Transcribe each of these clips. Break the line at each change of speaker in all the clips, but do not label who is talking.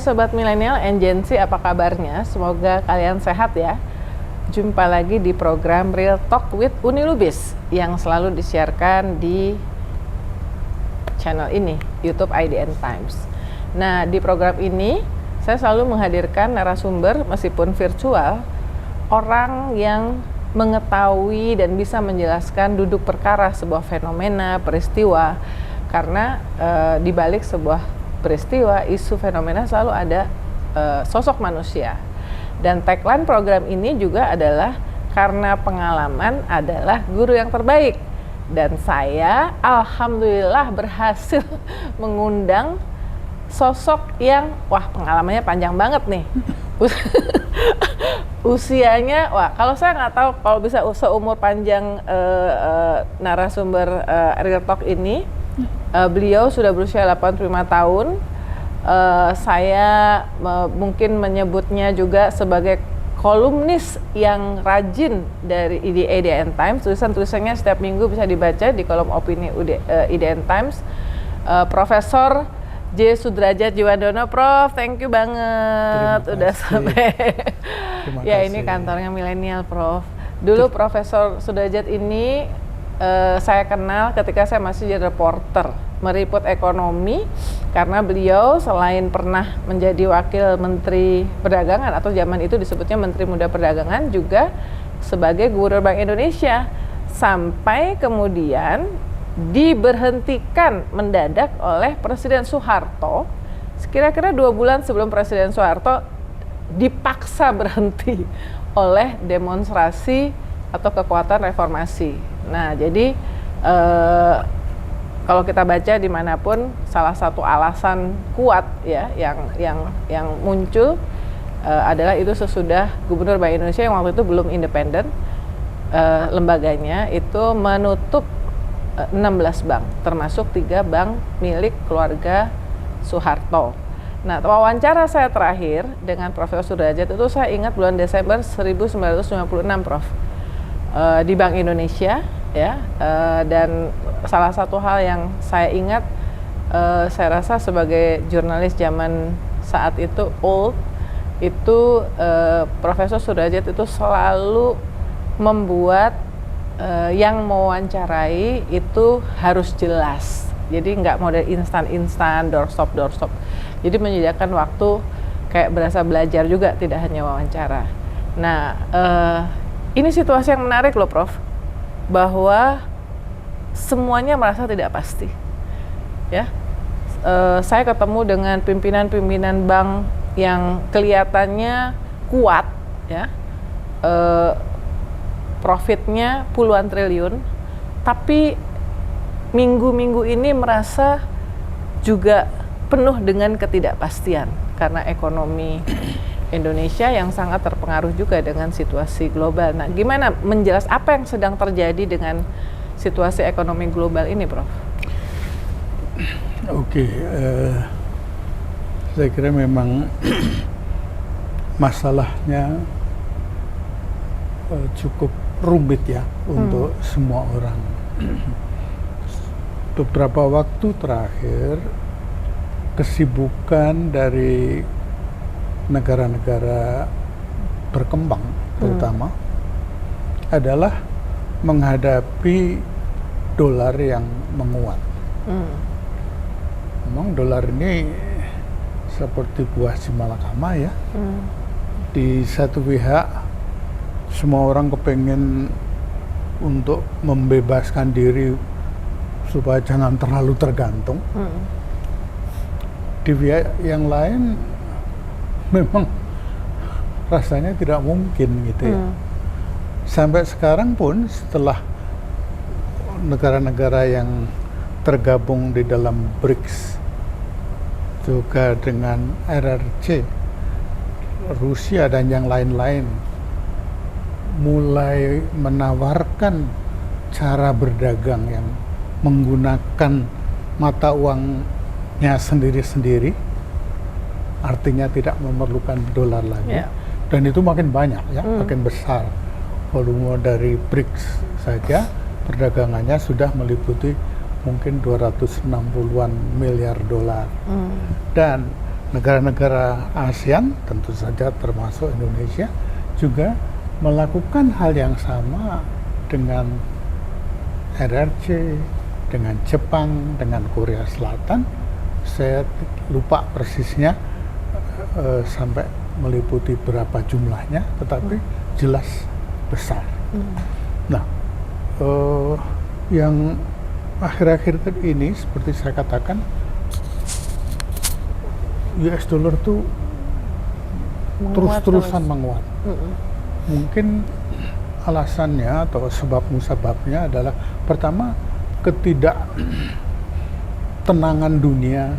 Sobat Milenial and Gen Z, apa kabarnya? Semoga kalian sehat ya. Jumpa lagi di program Real Talk with Uni Lubis yang selalu disiarkan di channel ini, YouTube IDN Times. Nah, di program ini saya selalu menghadirkan narasumber meskipun virtual, orang yang mengetahui dan bisa menjelaskan duduk perkara sebuah fenomena, peristiwa. Karena di balik sebuah peristiwa, isu fenomena selalu ada sosok manusia. Dan tagline program ini juga adalah karena pengalaman adalah guru yang terbaik. Dan saya alhamdulillah berhasil mengundang sosok yang pengalamannya panjang banget nih. Usianya, kalau saya nggak tahu kalau bisa seumur panjang narasumber Real Talk ini. Beliau sudah berusia 85 tahun. Saya mungkin menyebutnya juga sebagai kolumnis yang rajin dari IDN Times. Tulisan-tulisannya setiap minggu bisa dibaca di kolom opini IDN Times. Profesor J. Sudrajat Djiwandono, Prof. Thank you banget udah sampai. Ya, ini kantornya milenial, Prof. Dulu Profesor Sudrajat ini saya kenal ketika saya masih jadi reporter meliput ekonomi, karena beliau selain pernah menjadi wakil Menteri Perdagangan atau zaman itu disebutnya Menteri Muda Perdagangan, juga sebagai Gubernur Bank Indonesia, sampai kemudian diberhentikan mendadak oleh Presiden Soeharto. Kira-kira 2 bulan sebelum Presiden Soeharto dipaksa berhenti oleh demonstrasi atau kekuatan reformasi. Nah, jadi kalau kita baca dimanapun, salah satu alasan kuat ya yang muncul adalah itu sesudah Gubernur Bank Indonesia yang waktu itu belum independen, lembaganya itu menutup 16 bank, termasuk 3 bank milik keluarga Soeharto. Nah, wawancara saya terakhir dengan Profesor Sudrajat itu saya ingat bulan Desember 1956, Prof. Di Bank Indonesia ya, dan salah satu hal yang saya ingat, saya rasa sebagai jurnalis zaman saat itu Profesor Sudrajat itu selalu membuat yang mewawancarai itu harus jelas, jadi nggak model instan doorstop. Jadi menyediakan waktu kayak berasa belajar juga, tidak hanya wawancara. Nah, ini situasi yang menarik loh, Prof, bahwa semuanya merasa tidak pasti. Ya, saya ketemu dengan pimpinan-pimpinan bank yang kelihatannya kuat, ya, profitnya puluhan triliun, tapi minggu-minggu ini merasa juga penuh dengan ketidakpastian karena ekonomi Indonesia yang sangat terpengaruh juga dengan situasi global. Nah, gimana menjelaskan apa yang sedang terjadi dengan situasi ekonomi global ini, Prof?
Oke, saya kira memang masalahnya cukup rumit ya untuk semua orang. Beberapa waktu terakhir, kesibukan dari negara-negara berkembang terutama adalah menghadapi dolar yang menguat. Memang dolar ini seperti buah simalakama ya. Di satu pihak semua orang kepengen untuk membebaskan diri supaya jangan terlalu tergantung. Di pihak yang lain memang rasanya tidak mungkin gitu ya. Sampai sekarang pun setelah negara-negara yang tergabung di dalam BRICS juga dengan RRC, Rusia dan yang lain-lain mulai menawarkan cara berdagang yang menggunakan mata uangnya sendiri-sendiri, artinya tidak memerlukan dolar lagi, dan itu makin banyak ya, makin besar. Volume dari BRICS saja perdagangannya sudah meliputi mungkin 260-an miliar dolar. Dan negara-negara ASEAN, tentu saja termasuk Indonesia, juga melakukan hal yang sama dengan RRC, dengan Jepang, dengan Korea Selatan. Saya lupa persisnya sampai meliputi berapa jumlahnya, tetapi jelas besar. Nah, yang akhir-akhir ini seperti saya katakan, US dollar tuh terus-terusan menguat. Mungkin alasannya atau sebab-musababnya adalah pertama ketidaktenangan dunia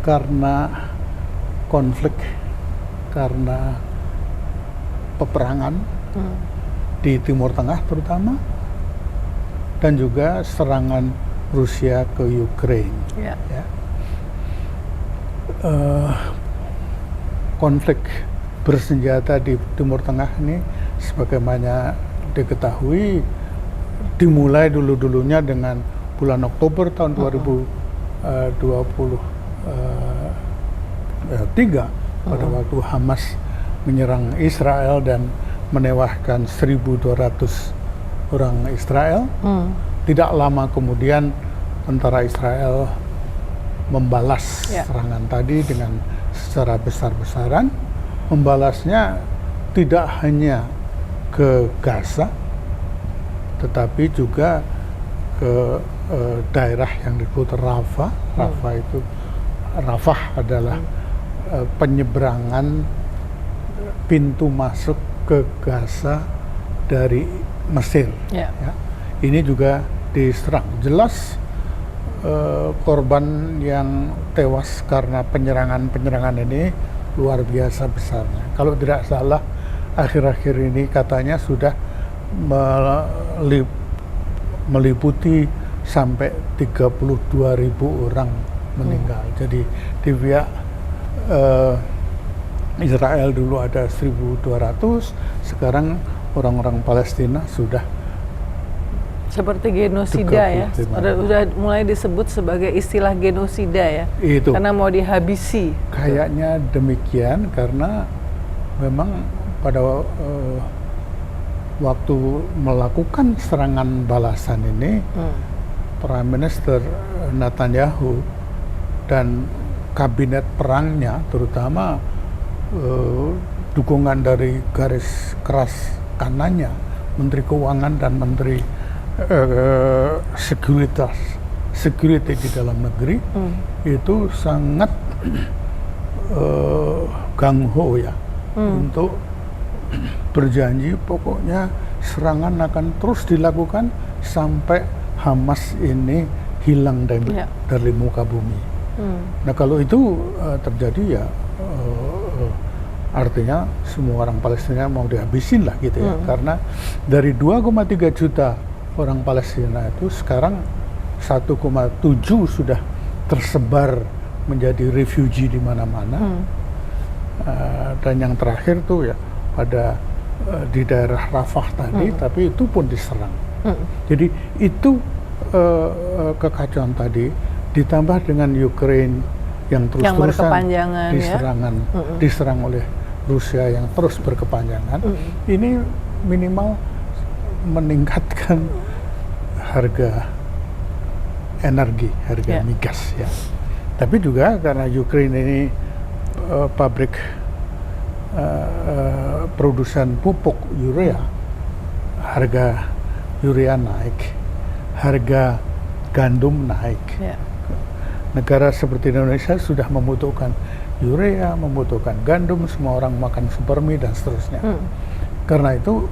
karena konflik, karena peperangan di Timur Tengah terutama, dan juga serangan Rusia ke Ukraina. Ya. Konflik bersenjata di Timur Tengah ini sebagaimana diketahui dimulai dulunya dengan bulan Oktober tahun 2023 pada waktu Hamas menyerang Israel dan menewaskan 1.200 orang Israel. Tidak lama kemudian tentara Israel membalas serangan tadi dengan secara besar-besaran. Membalasnya tidak hanya ke Gaza, tetapi juga ke daerah yang disebut Rafah. Rafah adalah penyeberangan pintu masuk ke Gaza dari Mesir. Ya. Ini juga diserang. Jelas korban yang tewas karena penyerangan ini luar biasa besarnya. Kalau tidak salah, akhir-akhir ini katanya sudah meliputi sampai 32.000 orang meninggal. Jadi di pihak Israel dulu ada 1.200, sekarang orang-orang Palestina sudah
seperti genosida ya, sudah mulai disebut sebagai istilah genosida ya, itu karena mau dihabisi.
Kayaknya demikian, karena memang pada waktu melakukan serangan balasan ini, Prime Minister Netanyahu dan kabinet perangnya, terutama dukungan dari garis keras kanannya, Menteri Keuangan dan Menteri security di dalam negeri, itu sangat gangho ya, untuk berjanji pokoknya serangan akan terus dilakukan sampai Hamas ini hilang dari muka bumi. Nah kalau itu terjadi ya artinya semua orang Palestina mau dihabisin lah gitu ya, karena dari 2,3 juta orang Palestina itu sekarang 1,7 sudah tersebar menjadi refugee di mana-mana. Dan yang terakhir tuh ya pada di daerah Rafah tadi, tapi itu pun diserang. Jadi itu kekacauan tadi ditambah dengan Ukraine yang terus-terusan diserang oleh Rusia yang terus berkepanjangan, ini minimal meningkatkan harga energi, harga migas ya. Tapi juga karena Ukraine ini pabrik produsen pupuk urea, harga urea naik, harga gandum naik. Negara seperti Indonesia sudah membutuhkan urea, membutuhkan gandum, semua orang makan supermi dan seterusnya. Karena itu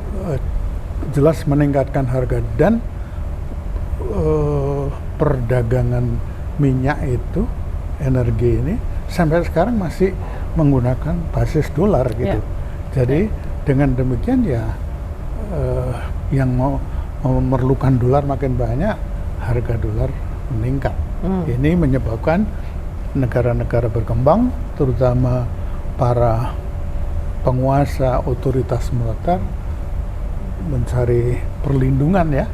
jelas meningkatkan harga, dan perdagangan minyak itu, energi ini sampai sekarang masih menggunakan basis dolar gitu. Jadi dengan demikian ya yang memerlukan dolar makin banyak, harga dolar meningkat. Ini menyebabkan negara-negara berkembang, terutama para penguasa otoritas militer, mencari perlindungan ya,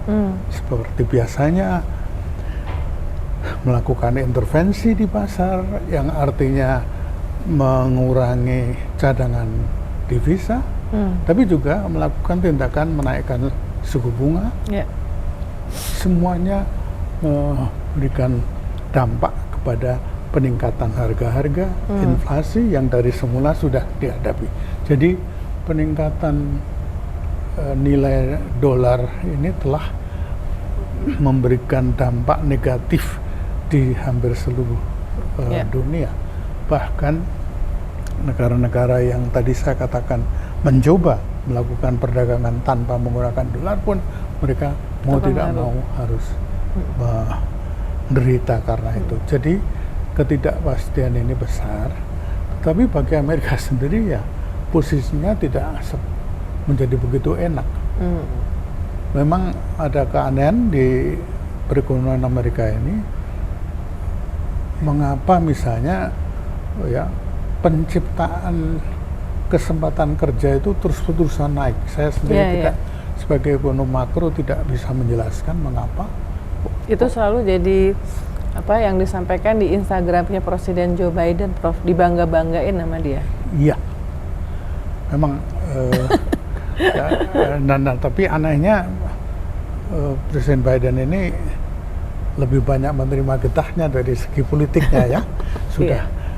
seperti biasanya melakukan intervensi di pasar, yang artinya mengurangi cadangan devisa, tapi juga melakukan tindakan menaikkan suku bunga. Semuanya memberikan dampak kepada peningkatan harga-harga, inflasi yang dari semula sudah dihadapi. Jadi peningkatan nilai dolar ini telah memberikan dampak negatif di hampir seluruh dunia. Bahkan negara-negara yang tadi saya katakan mencoba melakukan perdagangan tanpa menggunakan dolar pun mereka mau tidak mau harus menderita karena itu. Jadi ketidakpastian ini besar, tapi bagi Amerika sendiri ya posisinya tidak menjadi begitu enak. Memang ada keanehan di perekonomian Amerika ini. Mengapa misalnya ya penciptaan kesempatan kerja itu terus-terusan naik? Saya sendiri tidak sebagai ekonom makro tidak bisa menjelaskan mengapa.
Itu selalu jadi apa yang disampaikan di Instagramnya Presiden Joe Biden, Prof, dibangga-banggain nama dia.
Iya, memang. Tapi anehnya Presiden Biden ini lebih banyak menerima getahnya dari segi politiknya ya.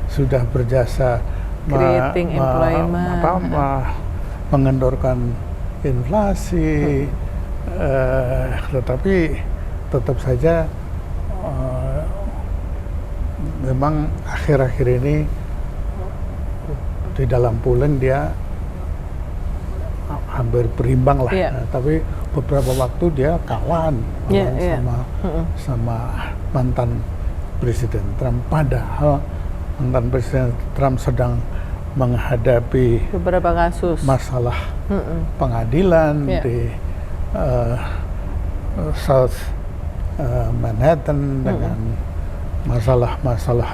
Sudah berjasa
creating employment,
mengendorkan inflasi, tetapi tetap saja memang akhir-akhir ini di dalam polling dia hampir berimbang lah, tapi beberapa waktu dia kalah sama mantan Presiden Trump. Padahal mantan Presiden Trump sedang menghadapi
beberapa kasus
masalah pengadilan di South Manhattan dengan masalah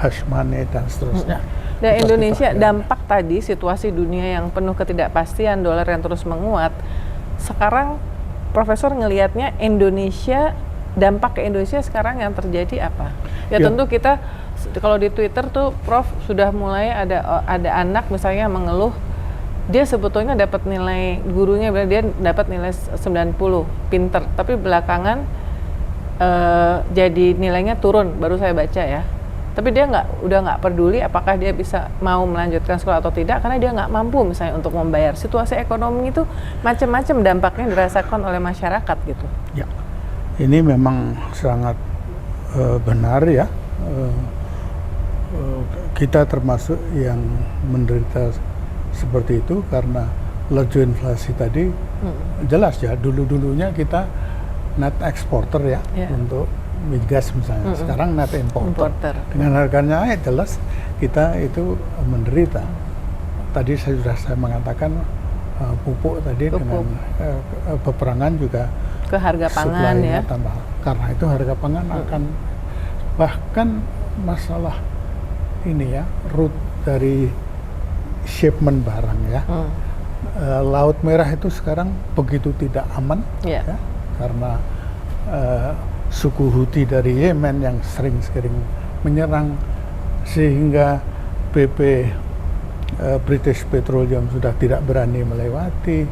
hush money dan seterusnya.
Dan Indonesia, dampak tadi situasi dunia yang penuh ketidakpastian, dolar yang terus menguat. Sekarang Profesor ngelihatnya Indonesia, dampak ke Indonesia sekarang yang terjadi apa? Ya tentu kita kalau di Twitter tuh Prof sudah mulai ada anak misalnya mengeluh dia sebetulnya dapat nilai, gurunya bilang dia dapat nilai 90, pinter, tapi belakangan jadi nilainya turun, baru saya baca ya. Tapi dia udah nggak peduli apakah dia bisa mau melanjutkan sekolah atau tidak karena dia nggak mampu misalnya untuk membayar. Situasi ekonomi itu macam-macam dampaknya dirasakan oleh masyarakat gitu.
Ya, ini memang sangat benar ya. Kita termasuk yang menderita seperti itu karena laju inflasi tadi. Jelas ya, dulunya kita net exporter ya untuk migas misalnya, sekarang net importer. Dengan harganya naik jelas kita itu menderita. Tadi saya mengatakan pupuk tadi dengan peperangan juga
ke harga pangan ya.
Tambah. Karena itu harga pangan akan bahkan masalah ini ya, route dari shipment barang ya. Laut Merah itu sekarang begitu tidak aman ya, karena suku Houthi dari Yemen yang sering menyerang sehingga BP British Petroleum sudah tidak berani melewati.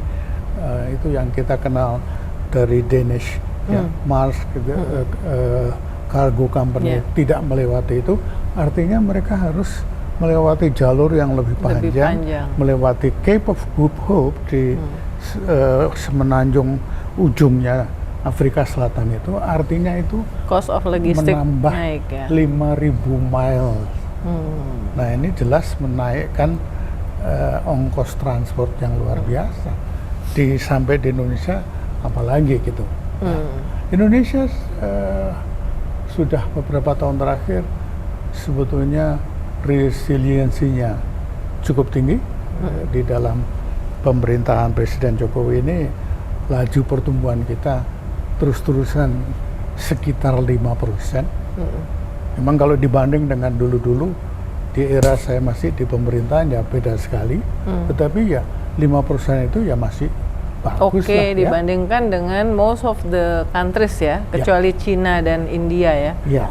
Itu yang kita kenal dari Danish Mars Cargo Company tidak melewati itu, artinya mereka harus melewati jalur yang lebih panjang. Melewati Cape of Good Hope di semenanjung ujungnya Afrika Selatan itu, artinya itu
cost of logistik
menambah
naik ya.
5.000 mile. Nah ini jelas menaikkan ongkos transport yang luar biasa. Sampai di Indonesia apalagi gitu. Nah, Indonesia sudah beberapa tahun terakhir sebetulnya resiliensinya cukup tinggi. Di dalam pemerintahan Presiden Jokowi ini laju pertumbuhan kita terus-terusan sekitar 5%. Memang kalau dibanding dengan dulu-dulu di era saya masih di pemerintahan ya beda sekali. Tetapi ya 5% itu ya masih bagus lah ya.
Dibandingkan dengan most of the countries ya, kecuali Cina dan India ya.
Ya.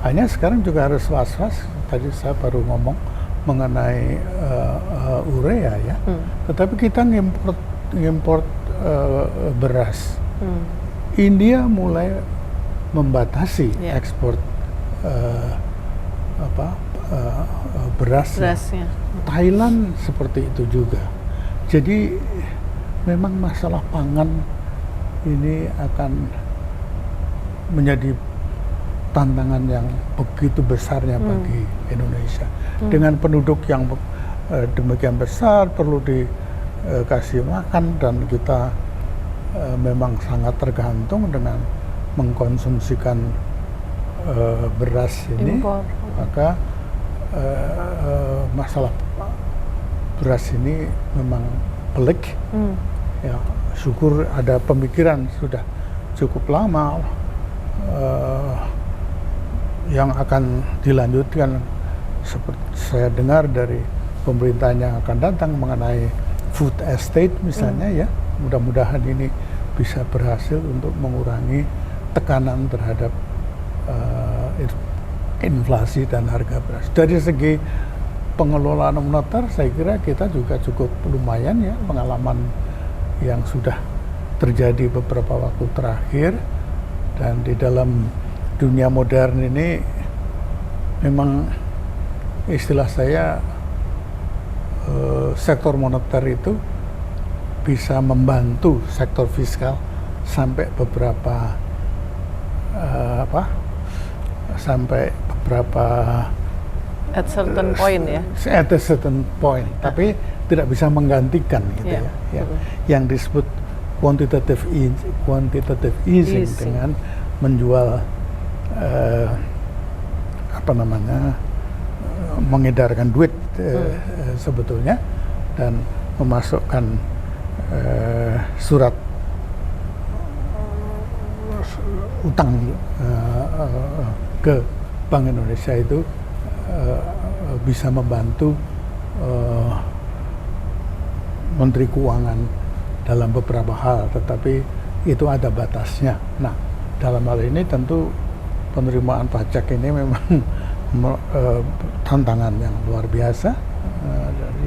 Hanya sekarang juga harus was-was. Tadi saya baru ngomong mengenai urea ya, tetapi kita ngimport beras. India mulai membatasi ekspor berasnya. Thailand seperti itu juga. Jadi memang masalah pangan ini akan menjadi tantangan yang begitu besarnya bagi Indonesia. Dengan penduduk yang demikian besar, perlu dikasih makan, dan kita memang sangat tergantung dengan mengkonsumsikan beras ini. Impor. Maka masalah beras ini memang pelik. Ya, syukur ada pemikiran sudah cukup lama yang akan dilanjutkan, seperti saya dengar dari pemerintahnya akan datang mengenai food estate misalnya. Ya, mudah-mudahan ini bisa berhasil untuk mengurangi tekanan terhadap inflasi dan harga beras. Dari segi pengelolaan moneter, saya kira kita juga cukup lumayan ya, pengalaman yang sudah terjadi beberapa waktu terakhir. Dan di dalam dunia modern ini memang istilah saya sektor moneter itu bisa membantu sektor fiskal sampai beberapa
at certain point ya.
At a certain point, tapi tidak bisa menggantikan gitu ya. Yang disebut quantitative easing dengan menjual mengedarkan duit sebetulnya, dan memasukkan surat utang ke Bank Indonesia itu bisa membantu Menteri Keuangan dalam beberapa hal, tetapi itu ada batasnya. Nah, dalam hal ini tentu penerimaan pajak ini memang tantangan yang luar biasa,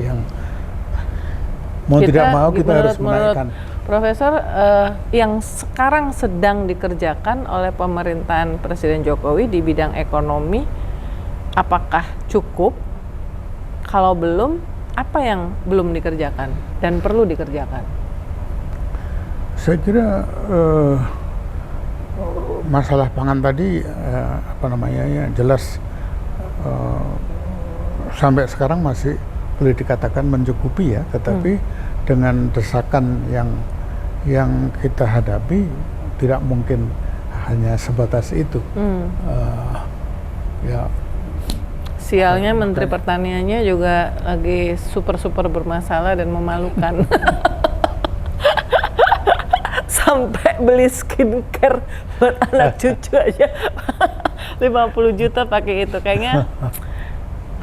yang mau tidak mau kita harus menaikkan.
Profesor, yang sekarang sedang dikerjakan oleh pemerintahan Presiden Jokowi di bidang ekonomi, apakah cukup? Kalau belum, apa yang belum dikerjakan dan perlu dikerjakan?
Saya kira masalah pangan tadi jelas sampai sekarang masih boleh dikatakan mencukupi ya, tetapi dengan desakan yang kita hadapi tidak mungkin hanya sebatas itu. Ya.
Sialnya Menteri Pertaniannya juga lagi super bermasalah dan memalukan. Sampai beli skincare buat anak cucu aja 50 juta pakai itu. Kayaknya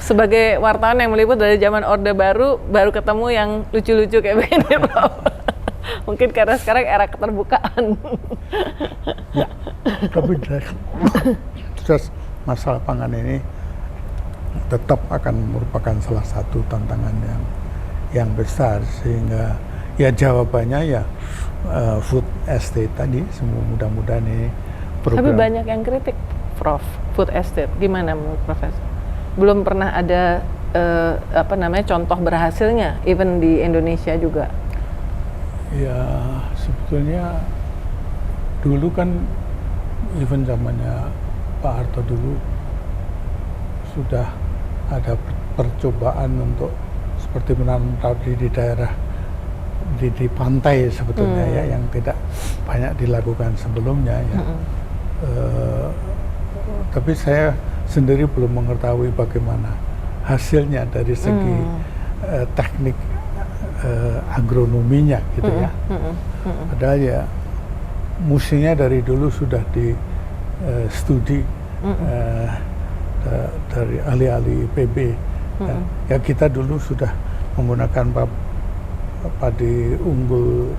sebagai wartawan yang meliput dari zaman Orde Baru ketemu yang lucu-lucu kayak begini, Prof. Mungkin karena sekarang era keterbukaan.
Ya, tapi jelas masalah pangan ini tetap akan merupakan salah satu tantangan yang besar, sehingga ya jawabannya ya food estate tadi. Semua mudah-mudahan ini program.
Tapi banyak yang kritik, Prof, food estate. Gimana menurut Profesor? Belum pernah ada contoh berhasilnya, even di Indonesia juga.
Ya, sebetulnya dulu kan even zamannya Pak Harto dulu sudah ada percobaan untuk seperti menanam padi di daerah di pantai sebetulnya ya, yang tidak banyak dilakukan sebelumnya ya. Tapi saya sendiri belum mengetahui bagaimana hasilnya dari segi teknik agronominya gitu ya. Padahal ya musimnya dari dulu sudah di studi dari ahli-ahli IPB. Ya kita dulu sudah menggunakan padi unggul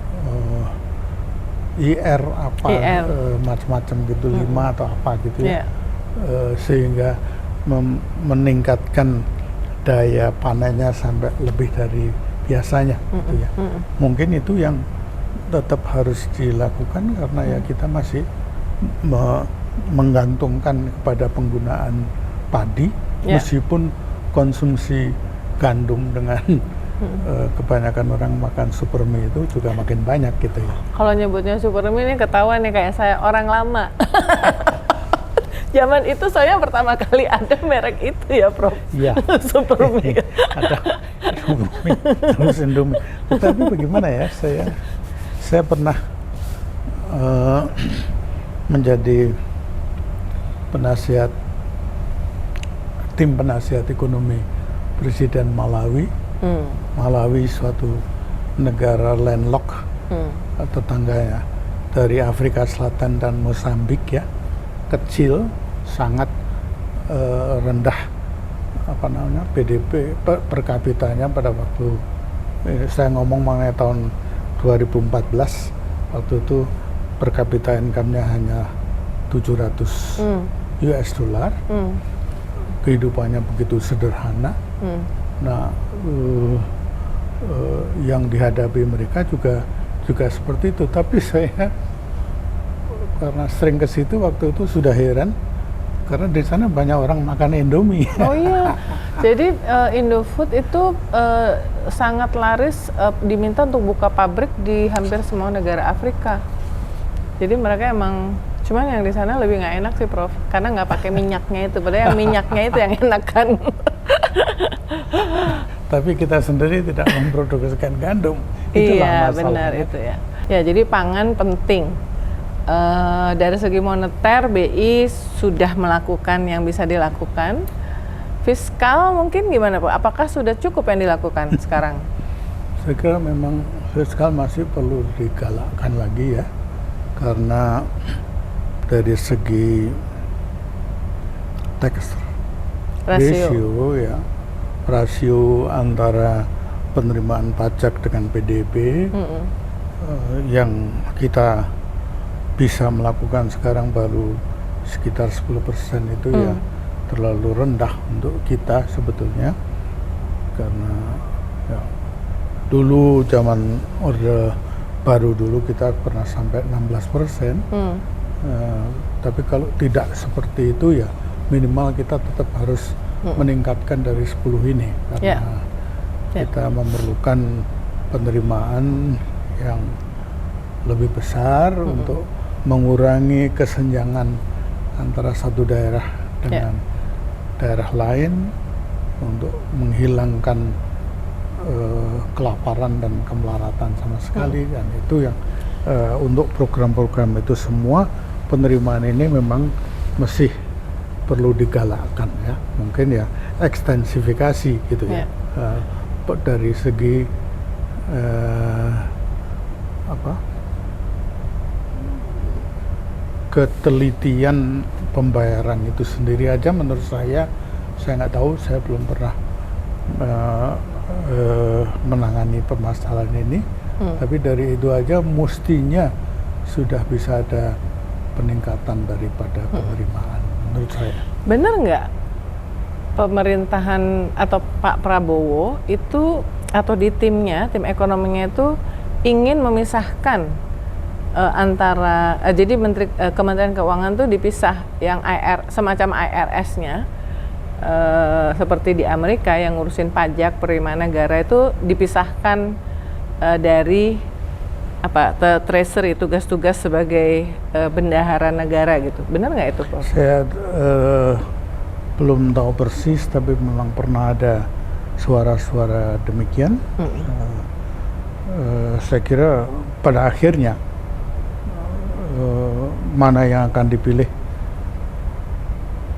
IR macam-macam gitu, 5 atau apa gitu ya. Sehingga meningkatkan daya panennya sampai lebih dari biasanya gitu ya. Mungkin itu yang tetap harus dilakukan karena ya kita masih menggantungkan kepada penggunaan padi meskipun konsumsi gandum dengan kebanyakan orang makan supermi itu juga makin banyak gitu ya.
Kalau nyebutnya supermi ini ketahuan nih kayak saya orang lama. Zaman itu saya pertama kali ada merek itu ya, Prof.
Iya.
Supermi.
Ada Indomie, terus Indomie. Tetapi bagaimana ya, saya pernah menjadi tim penasihat ekonomi Presiden Malawi. Malawi suatu negara landlocked tetangganya dari Afrika Selatan dan Mozambik ya, kecil, sangat rendah PDB per kapitanya pada waktu saya ngomong mengenai tahun 2014, waktu itu per kapita income-nya hanya 700 US dollar. Kehidupannya begitu sederhana. Nah, yang dihadapi mereka juga seperti itu. Tapi saya karena sering ke situ waktu itu sudah heran karena di sana banyak orang makan Indomie.
Oh iya, jadi Indofood itu sangat laris, diminta untuk buka pabrik di hampir semua negara Afrika. Jadi mereka emang, cuman yang di sana lebih nggak enak sih, Prof, karena nggak pakai minyaknya itu, padahal yang minyaknya itu yang enak kan.
Tapi kita sendiri tidak memproduksikan gandum. Itulah
iya, benar itu ya. Ya, jadi pangan penting. Dari segi moneter, BI sudah melakukan yang bisa dilakukan. Fiskal mungkin gimana, Pak? Apakah sudah cukup yang dilakukan sekarang?
Saya kira memang fiskal masih perlu digalakkan lagi ya, karena dari segi tax ratio ya, rasio antara penerimaan pajak dengan PDB yang kita bisa melakukan sekarang baru sekitar 10% itu ya terlalu rendah untuk kita sebetulnya, karena ya, dulu zaman Orde Baru dulu kita pernah sampai 16%. Tapi kalau tidak seperti itu ya minimal kita tetap harus meningkatkan dari 10 ini karena kita memerlukan penerimaan yang lebih besar untuk mengurangi kesenjangan antara satu daerah dengan daerah lain, untuk menghilangkan kelaparan dan kemelaratan sama sekali. Dan itu yang untuk program-program itu semua penerimaan ini memang masih perlu digalakkan ya, mungkin ya ekstensifikasi gitu ya, dari segi ketelitian pembayaran itu sendiri aja menurut saya nggak tahu, saya belum pernah menangani permasalahan ini, tapi dari itu aja mestinya sudah bisa ada peningkatan daripada penerimaan menurut saya.
Benar nggak pemerintahan atau Pak Prabowo itu atau di timnya, tim ekonominya itu ingin memisahkan antara jadi Kementerian Keuangan tuh dipisah, yang semacam IRS-nya seperti di Amerika yang ngurusin pajak penerimaan negara itu dipisahkan dari treasury, tugas-tugas sebagai bendahara negara gitu. Benar nggak itu, Prof?
Saya belum tahu persis, tapi memang pernah ada suara-suara demikian. Saya kira pada akhirnya mana yang akan dipilih,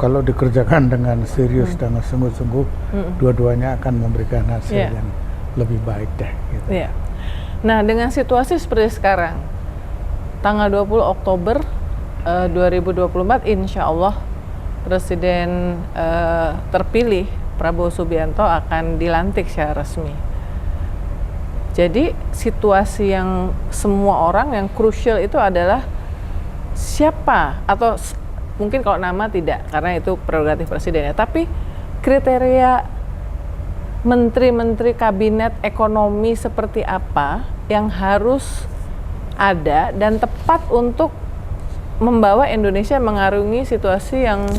kalau dikerjakan dengan serius dan sungguh-sungguh, dua-duanya akan memberikan hasil yang lebih baik deh gitu.
Nah, dengan situasi seperti sekarang, tanggal 20 Oktober 2024 insya Allah Presiden terpilih Prabowo Subianto akan dilantik secara resmi. Jadi situasi yang semua orang yang krusial itu adalah siapa, atau mungkin kalau nama tidak karena itu prerogatif presiden ya, tapi kriteria menteri-menteri kabinet ekonomi seperti apa yang harus ada dan tepat untuk membawa Indonesia mengarungi situasi yang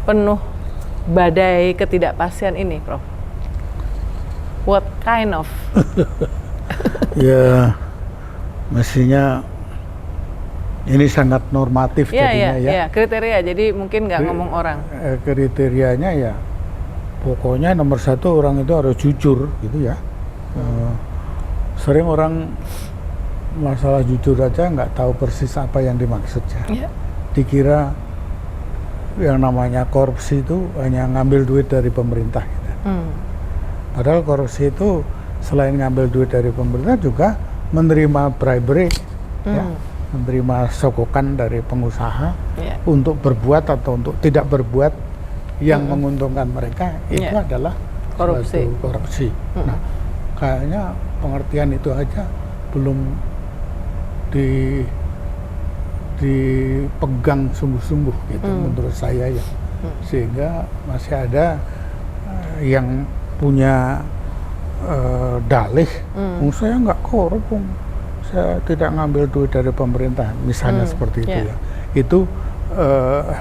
penuh badai ketidakpastian ini, Prof? What kind of?
Ya, mestinya ini sangat normatif jadinya ya.
Kriteria, jadi mungkin nggak ngomong orang.
Kriterianya ya, pokoknya nomor satu orang itu harus jujur gitu ya. Sering orang masalah jujur aja nggak tahu persis apa yang dimaksudnya. Dikira yang namanya korupsi itu hanya ngambil duit dari pemerintah gitu. Padahal korupsi itu selain ngambil duit dari pemerintah juga menerima bribery, ya, menerima sogokan dari pengusaha untuk berbuat atau untuk tidak berbuat yang menguntungkan mereka, itu adalah korupsi. Nah, kayaknya pengertian itu aja belum dipegang sungguh-sungguh gitu menurut saya ya, sehingga masih ada yang punya dalih, saya nggak korup, saya tidak ngambil duit dari pemerintah, misalnya seperti itu ya, itu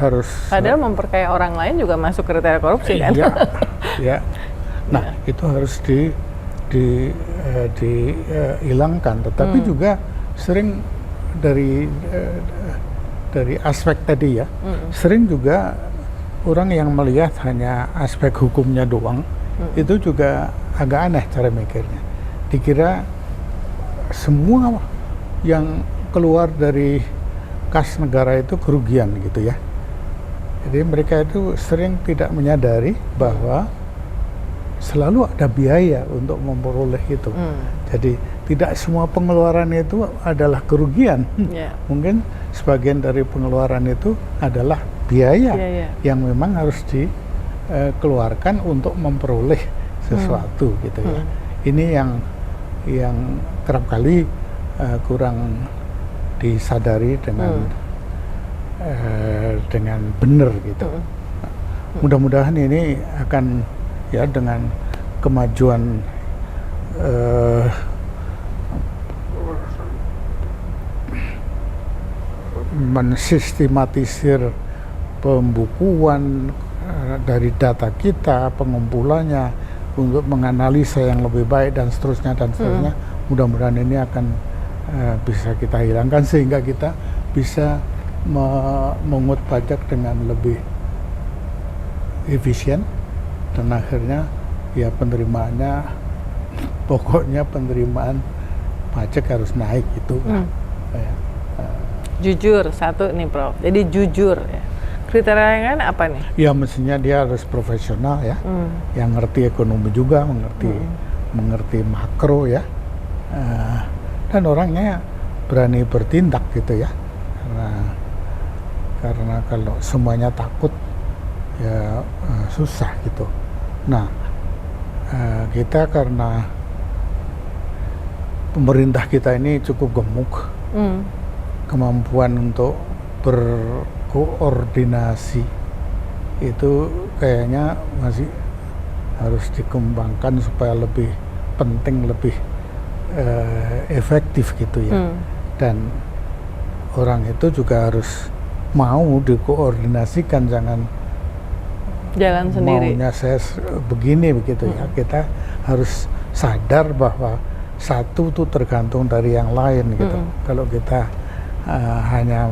harus. Padahal
memperkaya orang lain juga masuk kriteria korupsi kan?
Nah itu harus dihilangkan, tetapi juga sering dari aspek tadi ya, sering juga orang yang melihat hanya aspek hukumnya doang, itu juga agak aneh cara mikirnya. Dikira semua yang keluar dari kas negara itu kerugian gitu ya. Jadi mereka itu sering tidak menyadari bahwa selalu ada biaya untuk memperoleh itu. Jadi tidak semua pengeluaran itu adalah kerugian. Mungkin sebagian dari pengeluaran itu adalah biaya yang memang harus dikeluarkan untuk memperoleh sesuatu gitu ya. Ini yang kerap kali kurang disadari dengan benar gitu. Mudah-mudahan ini akan ya dengan kemajuan mensistematisir pembukuan dari data kita, pengumpulannya untuk menganalisa yang lebih baik dan seterusnya dan seterusnya. Mudah-mudahan ini akan bisa kita hilangkan sehingga kita bisa mengut pajak dengan lebih efisien dan akhirnya ya penerimaannya, pokoknya penerimaan pajak harus naik itu.
Jujur satu nih Prof, jadi jujur ya. Kriterianya kan apa nih?
Ya mestinya dia harus profesional ya, yang ngerti ekonomi juga, mengerti makro ya, dan orangnya berani bertindak gitu ya. Karena kalau semuanya takut ya susah gitu. Nah kita karena pemerintah kita ini cukup gemuk, kemampuan untuk berkoordinasi itu kayaknya masih harus dikembangkan supaya lebih penting, lebih efektif gitu ya. Dan orang itu juga harus mau dikoordinasikan, jangan
jalan sendiri.
Maunya saya begini begitu ya. Kita harus sadar bahwa satu tuh tergantung dari yang lain gitu. Kalau kita hanya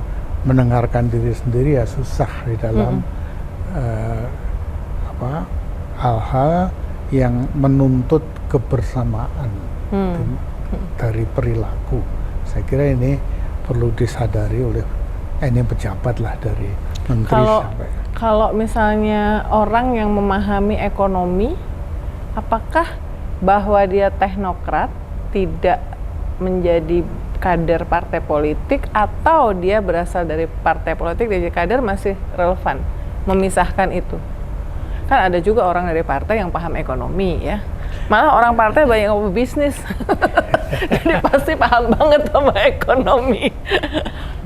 mendengarkan diri sendiri ya susah di dalam hal-hal yang menuntut kebersamaan dari perilaku. Saya kira ini perlu disadari oleh ini pejabat lah dari menteri sampai.
Kalau misalnya orang yang memahami ekonomi, apakah bahwa dia teknokrat tidak menjadi kader partai politik atau dia berasal dari partai politik jadi kader masih relevan memisahkan itu? Kan ada juga orang dari partai yang paham ekonomi ya. Malah orang partai banyak yang bisnis. Jadi pasti paham banget sama ekonomi.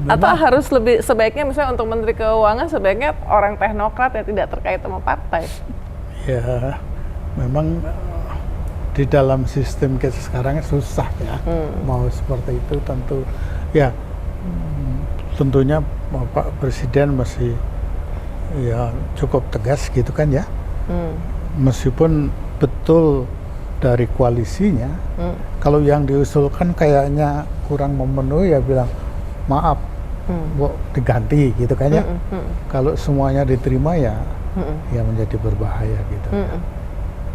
Atau harus lebih sebaiknya misalnya untuk Menteri Keuangan sebaiknya orang teknokrat yang tidak terkait sama partai.
Ya, memang di dalam sistem kita sekarang susah ya. Mau seperti itu tentu ya tentunya Pak Presiden masih ya cukup tegas gitu kan ya. Meskipun betul dari koalisinya, kalau yang diusulkan kayaknya kurang memenuhi ya bilang maaf, Bu, diganti gitu kan ya. Kalau semuanya diterima ya menjadi berbahaya gitu.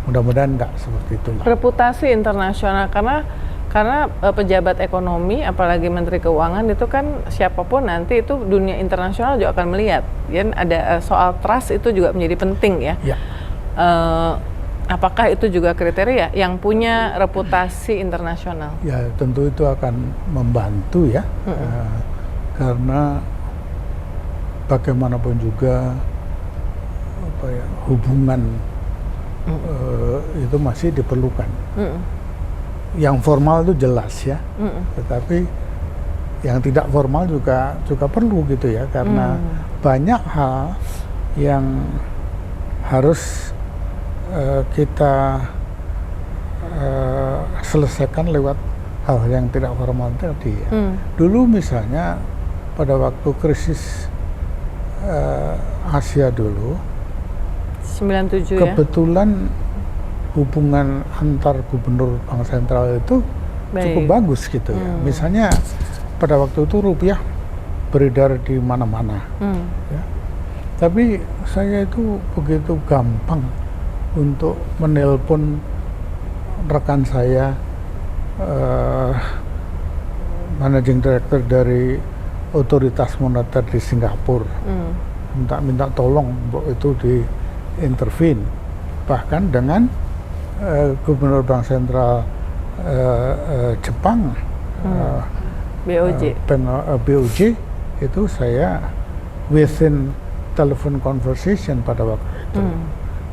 Mudah-mudahan nggak seperti itu.
Reputasi internasional karena pejabat ekonomi apalagi Menteri Keuangan itu kan siapapun nanti itu dunia internasional juga akan melihat. Ya, ada soal trust itu juga menjadi penting ya. Apakah itu juga kriteria yang punya reputasi internasional?
Ya tentu itu akan membantu ya. Karena bagaimanapun juga hubungan itu masih diperlukan. Yang formal itu jelas ya, tetapi yang tidak formal juga perlu gitu ya, karena banyak hal yang harus kita selesaikan lewat hal yang tidak formal tadi ya. Dulu misalnya pada waktu krisis Asia dulu
97
kebetulan hubungan antar gubernur bank sentral itu cukup bagus gitu ya. Misalnya pada waktu itu rupiah beredar di mana-mana. Ya. Tapi saya itu begitu gampang untuk menelpon rekan saya, managing director dari otoritas moneter di Singapura, minta tolong itu diintervene, bahkan dengan gubernur bank sentral Jepang, BOJ itu saya within telephone conversation pada waktu itu,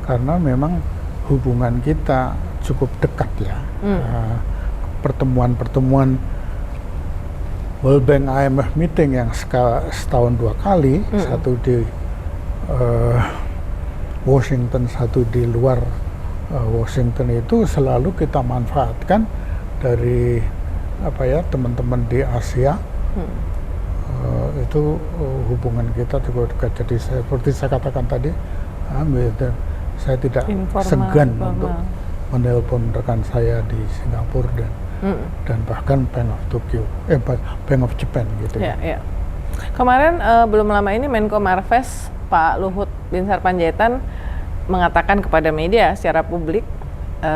karena memang hubungan kita cukup dekat ya. Pertemuan-pertemuan World Bank IMF meeting yang setahun 2 kali, satu di Washington, satu di luar Washington, itu selalu kita manfaatkan dari teman-teman di Asia. Itu hubungan kita cukup dekat. Jadi seperti saya katakan tadi, saya tidak segan untuk menelpon rekan saya di Singapura dan bahkan Bank of Japan gitu ya.
Kemarin belum lama ini Menko Marves Pak Luhut Binsar Panjaitan mengatakan kepada media secara publik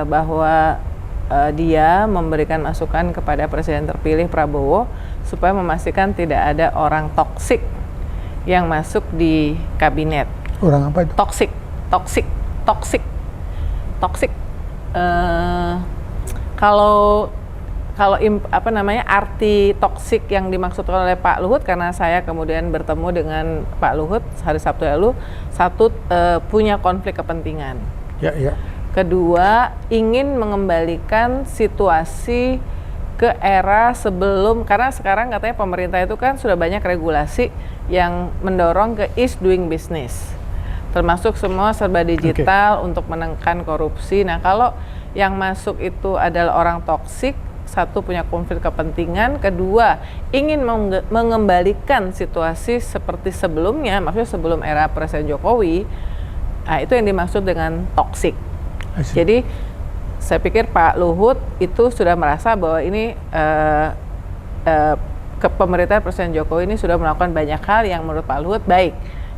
bahwa dia memberikan masukan kepada Presiden terpilih Prabowo supaya memastikan tidak ada orang toksik yang masuk di kabinet.
Orang apa itu?
Toksik. Kalau arti toksik yang dimaksudkan oleh Pak Luhut, karena saya kemudian bertemu dengan Pak Luhut hari Sabtu lalu, satu, punya konflik kepentingan.
Ya.
Kedua, ingin mengembalikan situasi ke era sebelum, karena sekarang katanya pemerintah itu kan sudah banyak regulasi yang mendorong ke ease doing business, termasuk semua serba digital untuk menekan korupsi. Nah, kalau yang masuk itu adalah orang toksik, satu punya konflik kepentingan, kedua ingin mengembalikan situasi seperti sebelumnya, maksudnya sebelum era Presiden Jokowi, itu yang dimaksud dengan toksik. Jadi saya pikir Pak Luhut itu sudah merasa bahwa ini pemerintahan Presiden Jokowi ini sudah melakukan banyak hal yang menurut Pak Luhut baik.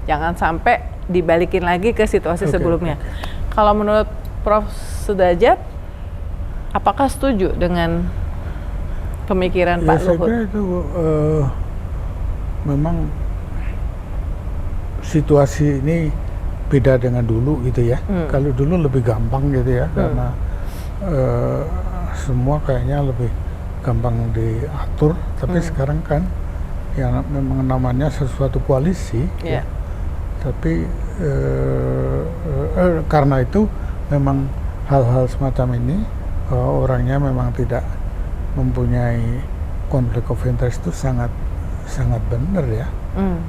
Jangan sampai dibalikin lagi ke situasi sebelumnya. Kalau menurut Prof. Sudajat, apakah setuju dengan pemikiran Pak Luhut?
Saya kira itu memang situasi ini beda dengan dulu gitu ya. Kalau dulu lebih gampang gitu ya, karena semua kayaknya lebih gampang diatur. Tapi sekarang kan yang memang namanya sesuatu koalisi. Ya. Tapi karena itu memang hal-hal semacam ini orangnya memang tidak mempunyai konflik of interest itu sangat benar ya.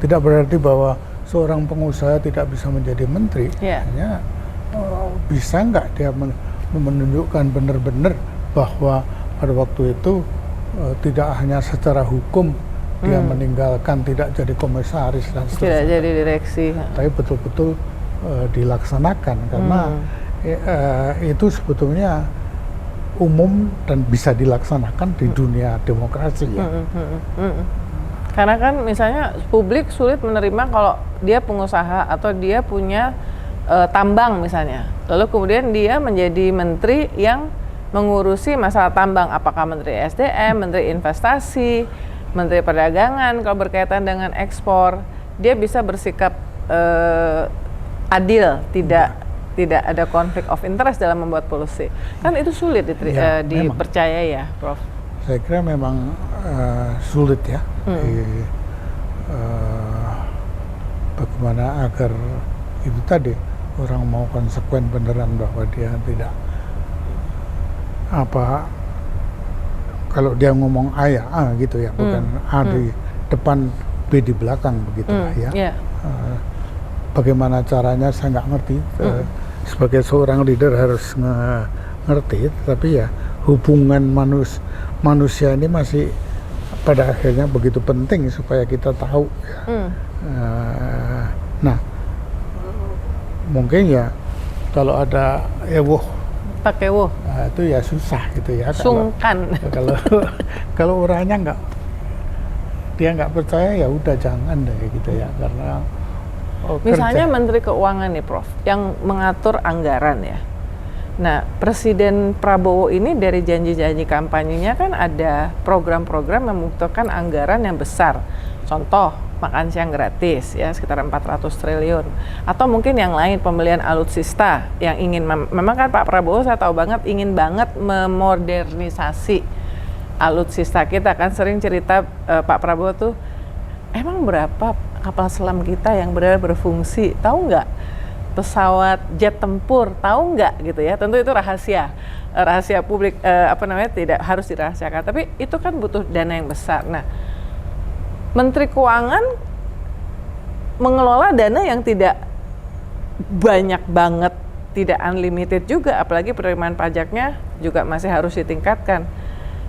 Tidak berarti bahwa seorang pengusaha tidak bisa menjadi menteri. Hanya bisa nggak dia menunjukkan benar-benar bahwa pada waktu itu tidak hanya secara hukum dia meninggalkan, tidak jadi komisaris dan seterusnya,
tidak jadi direksi,
tapi betul-betul dilaksanakan karena itu sebetulnya umum dan bisa dilaksanakan di dunia demokrasi ya.
Karena kan misalnya publik sulit menerima kalau dia pengusaha atau dia punya tambang misalnya, lalu kemudian dia menjadi menteri yang mengurusi masalah tambang, apakah menteri SDM, menteri investasi, menteri perdagangan, kalau berkaitan dengan ekspor, dia bisa bersikap adil, tidak ada konflik of interest dalam membuat policy. Kan itu sulit dipercaya ya, Prof.
Saya kira memang sulit ya. Bagaimana agar itu tadi orang mau konsekuen beneran bahwa dia tidak kalau dia ngomong A ya A gitu ya, bukan A di depan B di belakang begitu ya. Bagaimana caranya saya nggak ngerti. Sebagai seorang leader harus ngerti, tapi ya hubungan manusia ini masih pada akhirnya begitu penting supaya kita tahu ya. Nah, mungkin ya kalau ada
pakai
itu ya susah gitu ya.
Sungkan.
Kalau orangnya dia nggak percaya ya udah jangan deh gitu ya, karena
misalnya Menteri Keuangan nih Prof, yang mengatur anggaran ya. Nah, Presiden Prabowo ini dari janji-janji kampanyenya kan ada program-program yang membutuhkan anggaran yang besar. Contoh, makan siang gratis ya sekitar 400 triliun. Atau mungkin yang lain, pembelian alutsista yang ingin, memang kan Pak Prabowo saya tahu banget ingin banget memodernisasi alutsista kita. Kan sering cerita Pak Prabowo tuh, emang berapa kapal selam kita yang benar-benar berfungsi, tahu nggak? Pesawat jet tempur, tahu nggak gitu ya? Tentu itu rahasia publik, tidak harus dirahasiakan. Tapi itu kan butuh dana yang besar. Nah, Menteri Keuangan mengelola dana yang tidak banyak banget, tidak unlimited juga, apalagi penerimaan pajaknya juga masih harus ditingkatkan.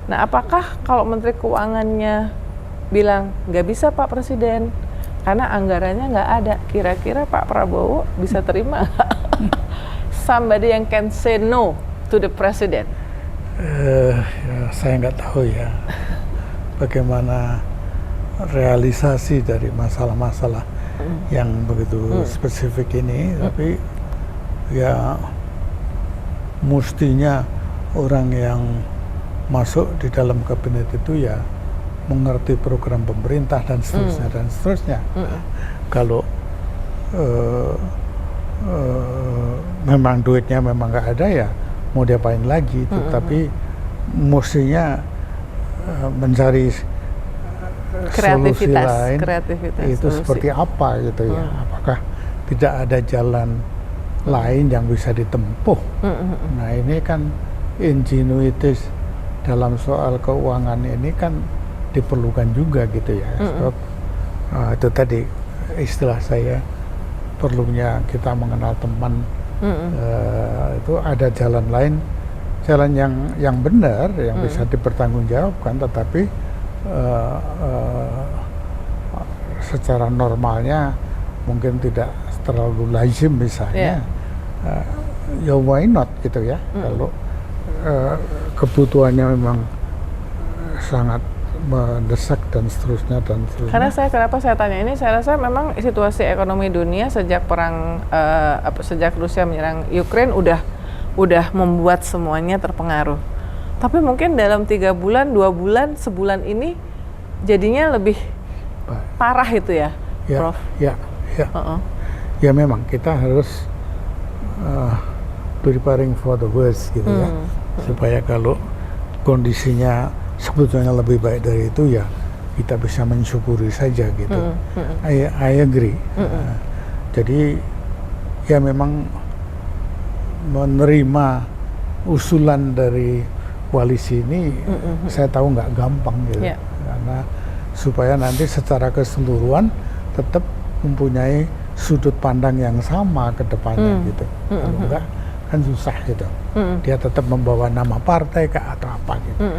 Nah, apakah kalau Menteri Keuangannya bilang nggak bisa Pak Presiden, karena anggarannya nggak ada, kira-kira Pak Prabowo bisa terima nggak? Somebody yang can say no to the president.
Ya, saya nggak tahu ya bagaimana realisasi dari masalah-masalah yang begitu spesifik ini, tapi ya mestinya orang yang masuk di dalam kabinet itu ya mengerti program pemerintah dan seterusnya dan seterusnya. Kalau memang duitnya memang nggak ada ya mau diapain lagi itu, tapi mestinya mencari solusi lain itu seperti apa gitu ya. Apakah tidak ada jalan lain yang bisa ditempuh? Nah, ini kan ingenuities dalam soal keuangan ini kan diperlukan juga gitu ya. Sebab itu tadi istilah saya, perlunya kita mengenal teman. Itu ada jalan lain, jalan yang benar yang bisa dipertanggungjawabkan, tetapi secara normalnya mungkin tidak terlalu lazim misalnya. Ya why not gitu ya. Kalau kebutuhannya memang sangat mendesak dan seterusnya dan seterusnya.
Karena kenapa saya tanya ini, saya rasa memang situasi ekonomi dunia sejak sejak Rusia menyerang Ukraine udah membuat semuanya terpengaruh. Tapi mungkin dalam 3 bulan, 2 bulan, sebulan ini jadinya lebih parah itu ya, Prof.
Ya. Ya memang kita harus preparing for the worst gitu ya, supaya kalau kondisinya sebetulnya lebih baik dari itu ya kita bisa mensyukuri saja gitu. I agree. Jadi ya memang menerima usulan dari koalisi ini saya tahu nggak gampang gitu, karena supaya nanti secara keseluruhan tetap mempunyai sudut pandang yang sama ke depannya gitu. kan susah gitu. Dia tetap membawa nama partai atau apa gitu.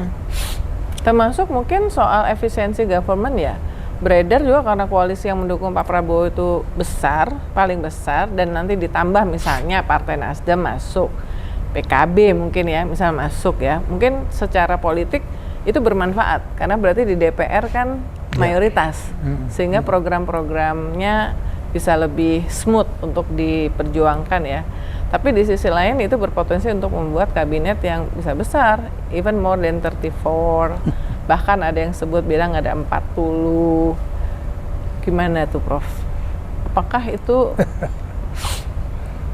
Termasuk mungkin soal efisiensi government ya. Beredar juga karena koalisi yang mendukung Pak Prabowo itu besar, paling besar, dan nanti ditambah misalnya Partai Nasdem masuk, PKB mungkin ya, misalnya masuk ya. Mungkin secara politik itu bermanfaat karena berarti di DPR kan mayoritas, sehingga program-programnya bisa lebih smooth untuk diperjuangkan ya. Tapi di sisi lain itu berpotensi untuk membuat kabinet yang bisa besar, even more than 34. Bahkan ada yang sebut bilang ada 40. Gimana tuh Prof? Apakah itu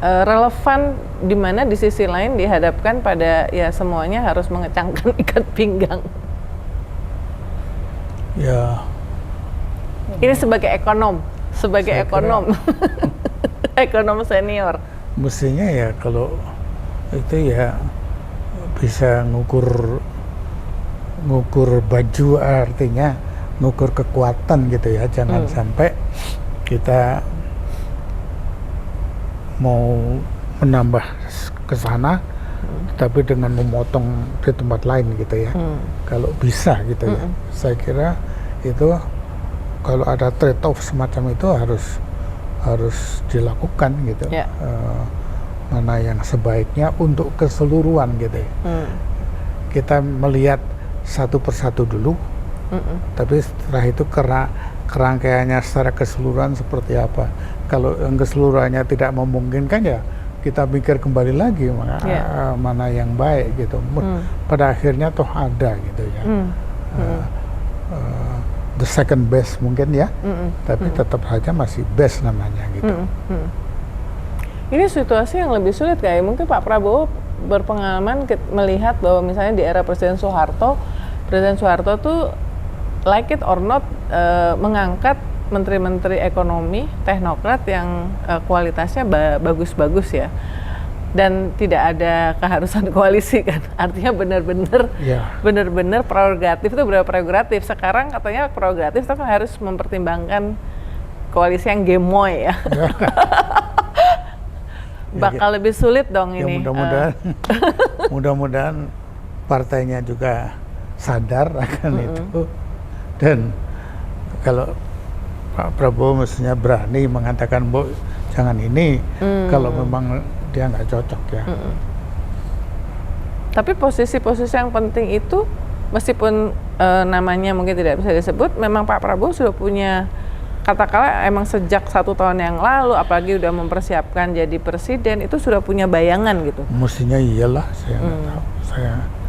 relevan, di mana di sisi lain dihadapkan pada ya semuanya harus mengecangkan ikat pinggang?
Ya.
Ini sebagai ekonom, ekonom senior.
Mestinya ya kalau itu ya bisa ngukur baju, artinya ngukur kekuatan gitu ya. Jangan sampai kita mau menambah ke sana tapi dengan memotong di tempat lain gitu ya. Kalau bisa gitu ya. Saya kira itu kalau ada trade off semacam itu harus dilakukan gitu. Mana yang sebaiknya untuk keseluruhan gitu ya. Kita melihat satu persatu dulu, tapi setelah itu kerangkaiannya secara keseluruhan seperti apa. Kalau yang keseluruhannya tidak memungkinkan ya kita pikir kembali lagi mana yang baik gitu. Pada akhirnya toh ada gitu ya. The second best mungkin ya, tapi tetap saja masih best namanya gitu.
Ini situasi yang lebih sulit kayak mungkin Pak Prabowo berpengalaman melihat bahwa misalnya di era Presiden Soeharto tuh like it or not mengangkat menteri-menteri ekonomi, teknokrat yang kualitasnya bagus-bagus ya. Dan tidak ada keharusan koalisi kan, artinya benar-benar prerogatif itu berapa prerogatif. Sekarang katanya prerogatif itu kan harus mempertimbangkan koalisi yang gemoy ya. Bakal lebih sulit dong ini.
Mudah-mudahan partainya juga sadar akan itu, dan kalau Pak Prabowo mestinya berani mengatakan bahwa jangan ini kalau memang dia nggak cocok ya.
Tapi posisi-posisi yang penting itu meskipun namanya mungkin tidak bisa disebut, memang Pak Prabowo sudah punya, katakanlah emang sejak 1 tahun yang lalu, apalagi udah mempersiapkan jadi presiden, itu sudah punya bayangan gitu.
Mestinya iyalah, saya nggak tahu.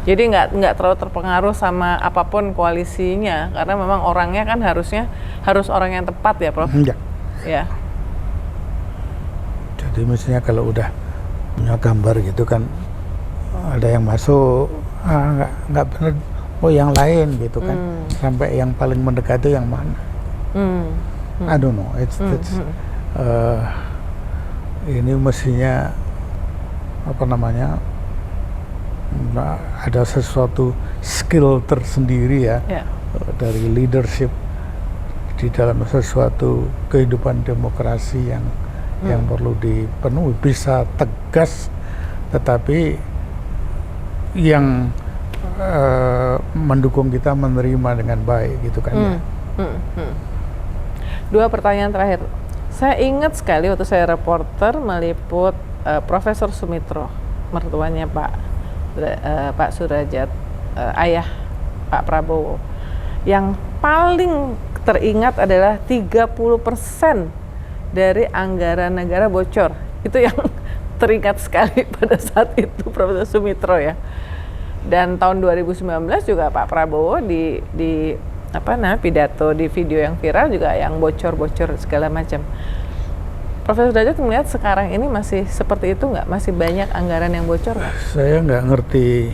Jadi nggak terlalu terpengaruh sama apapun koalisinya, karena memang orangnya kan harus orang yang tepat ya, Prof. Ya.
Jadi mestinya kalau udah punya gambar gitu kan, ada yang masuk, nggak benar, oh yang lain gitu kan, sampai yang paling mendekat itu yang mana? I don't know. Ini mestinya apa namanya? Ada sesuatu skill tersendiri ya, dari leadership di dalam sesuatu kehidupan demokrasi yang perlu dipenuhi, bisa tegas tetapi yang mendukung kita menerima dengan baik gitu kan ya.
2 pertanyaan terakhir. Saya ingat sekali waktu saya reporter meliput Profesor Sumitro, mertuanya Pak Sudrajat, ayah Pak Prabowo. Yang paling teringat adalah 30% dari anggaran negara bocor. Itu yang teringat sekali pada saat itu Profesor Sumitro ya. Dan tahun 2019 juga Pak Prabowo di pidato di video yang viral juga yang bocor-bocor segala macam. Profesor Sudrajat melihat sekarang ini masih seperti itu nggak? Masih banyak anggaran yang bocor nggak?
Saya nggak ngerti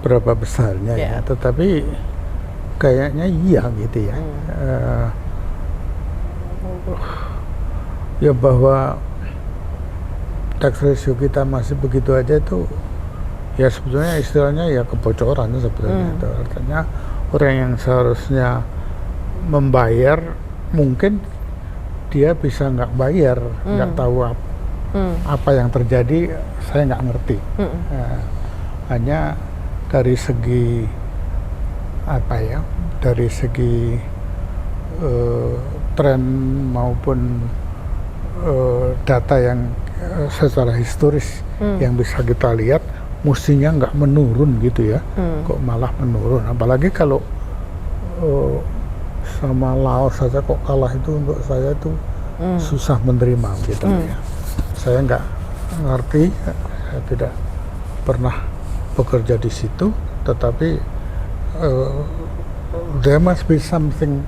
berapa besarnya ya, tetapi kayaknya iya gitu ya. Ya bahwa tax ratio kita masih begitu aja itu ya sebetulnya istilahnya ya kebocoran sebetulnya. Artinya orang yang seharusnya membayar mungkin dia bisa nggak bayar, nggak tahu Apa yang terjadi saya nggak ngerti. Hanya dari segi apa ya, dari segi tren maupun data yang secara historis yang bisa kita lihat, mestinya nggak menurun gitu ya, kok malah menurun. Apalagi kalau sama Laos saja kok kalah, itu untuk saya itu susah menerima gitu ya. Saya nggak ngerti, saya tidak pernah bekerja di situ, tetapi there must be something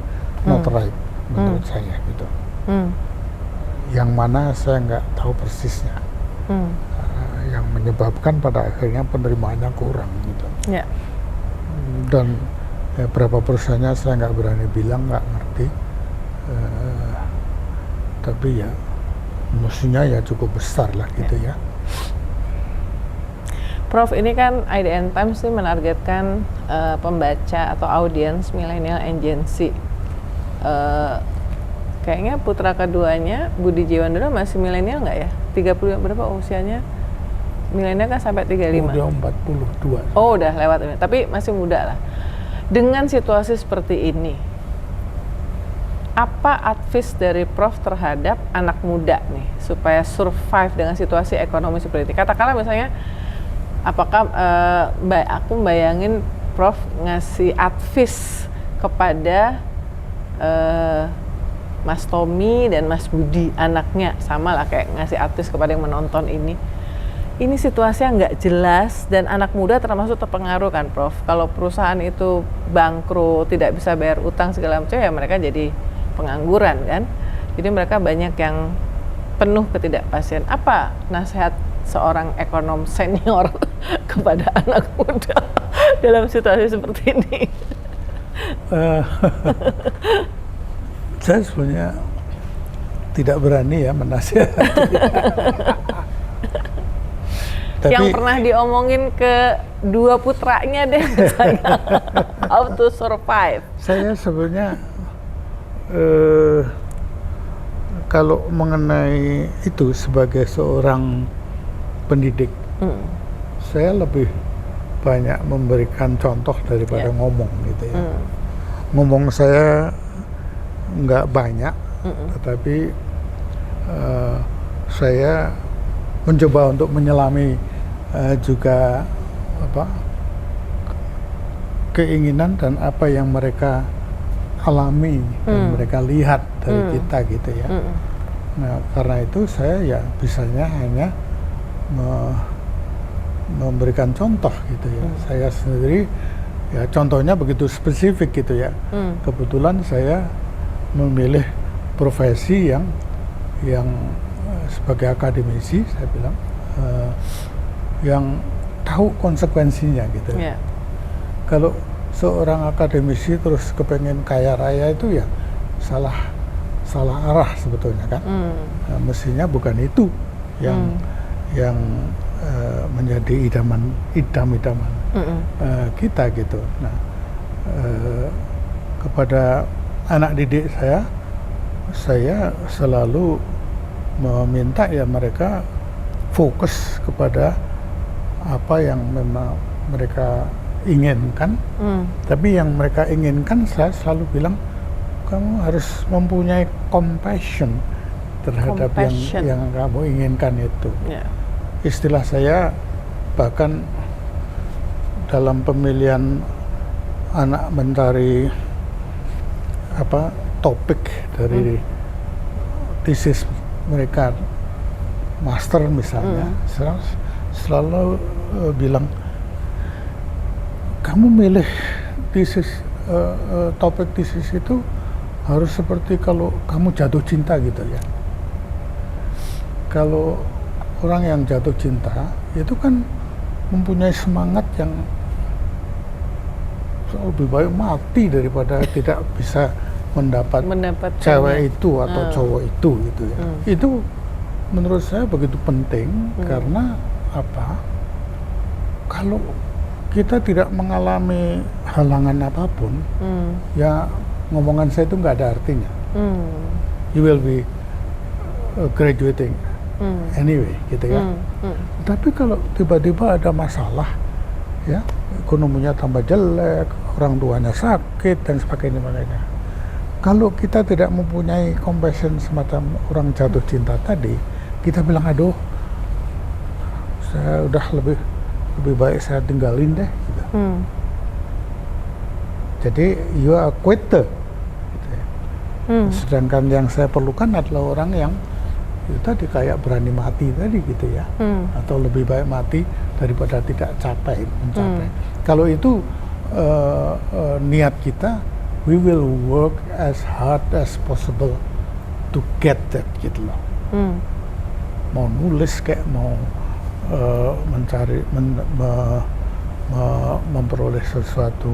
not right menurut saya gitu. Yang mana saya nggak tahu persisnya, yang menyebabkan pada akhirnya penerimaannya kurang gitu. Dan berapa perusahaannya saya nggak berani bilang, nggak ngerti, tapi ya mestinya ya cukup besar lah gitu ya.
Prof, ini kan IDN Times ini menargetkan pembaca atau audiens milenial and Gen Z. Kayaknya putra keduanya Budi Jiwandono masih milenial nggak ya? 30 berapa usianya? Milenial kan sampai 35.
Udah 42.
Oh, udah lewat ini. Tapi masih muda lah. Dengan situasi seperti ini, apa advice dari Prof terhadap anak muda nih supaya survive dengan situasi ekonomi seperti ini? Katakanlah misalnya, apakah aku bayangin Prof ngasih advice kepada Mas Tommy dan Mas Budi, anaknya, sama lah kayak ngasih advice kepada yang menonton ini. Ini situasinya nggak jelas dan anak muda termasuk terpengaruh kan, Prof. Kalau perusahaan itu bangkrut, tidak bisa bayar utang segala macam, ya mereka jadi pengangguran kan. Jadi mereka banyak yang penuh ketidakpastian. Apa nasihat seorang ekonom senior kepada anak muda dalam situasi seperti ini?
Saya sebenarnya tidak berani ya menasihati. Tapi,
yang pernah diomongin ke dua putranya deh misalnya, how to survive.
Saya sebenarnya kalau mengenai itu sebagai seorang pendidik, saya lebih banyak memberikan contoh daripada ngomong gitu ya. Ngomong saya nggak banyak, tetapi saya mencoba untuk menyelami juga keinginan dan apa yang mereka alami dan mereka lihat dari kita gitu ya. Nah, karena itu saya ya bisanya hanya memberikan contoh gitu ya. Saya sendiri ya contohnya begitu spesifik gitu ya. Kebetulan saya memilih profesi yang sebagai akademisi, saya bilang yang tahu konsekuensinya gitu. Kalau seorang akademisi terus kepengen kaya raya itu ya salah arah sebetulnya kan. Mestinya bukan itu yang menjadi idaman kita gitu. Nah, kepada anak didik saya selalu meminta ya mereka fokus kepada apa yang memang mereka inginkan. Tapi yang mereka inginkan, saya selalu bilang kamu harus mempunyai compassion terhadap yang kamu inginkan itu. Istilah saya bahkan dalam pemilihan anak mencari topik dari tesis mereka master misalnya, selalu bilang kamu milih tesis topik tesis itu harus seperti kalau kamu jatuh cinta gitu ya. Kalau orang yang jatuh cinta itu kan mempunyai semangat yang lebih baik mati daripada tidak bisa mendapat cewek itu atau cowok itu gitu ya. Itu menurut saya begitu penting karena kalau kita tidak mengalami halangan apapun, ya ngomongan saya itu nggak ada artinya. You will be graduating anyway gitu ya. Tapi kalau tiba-tiba ada masalah, ya ekonominya tambah jelek, orang tuanya sakit dan sebagainya. Kalau kita tidak mempunyai compassion semacam orang jatuh cinta tadi, kita bilang aduh, saya udah lebih baik saya tinggalin deh. Gitu. Jadi you are quitter. Gitu ya. Sedangkan yang saya perlukan adalah orang yang itu tadi kayak berani mati tadi gitu ya, atau lebih baik mati daripada tidak mencapai. Kalau itu niat kita, we will work as hard as possible to get that gitu loh. Mau nulis kayak mau mencari memperoleh sesuatu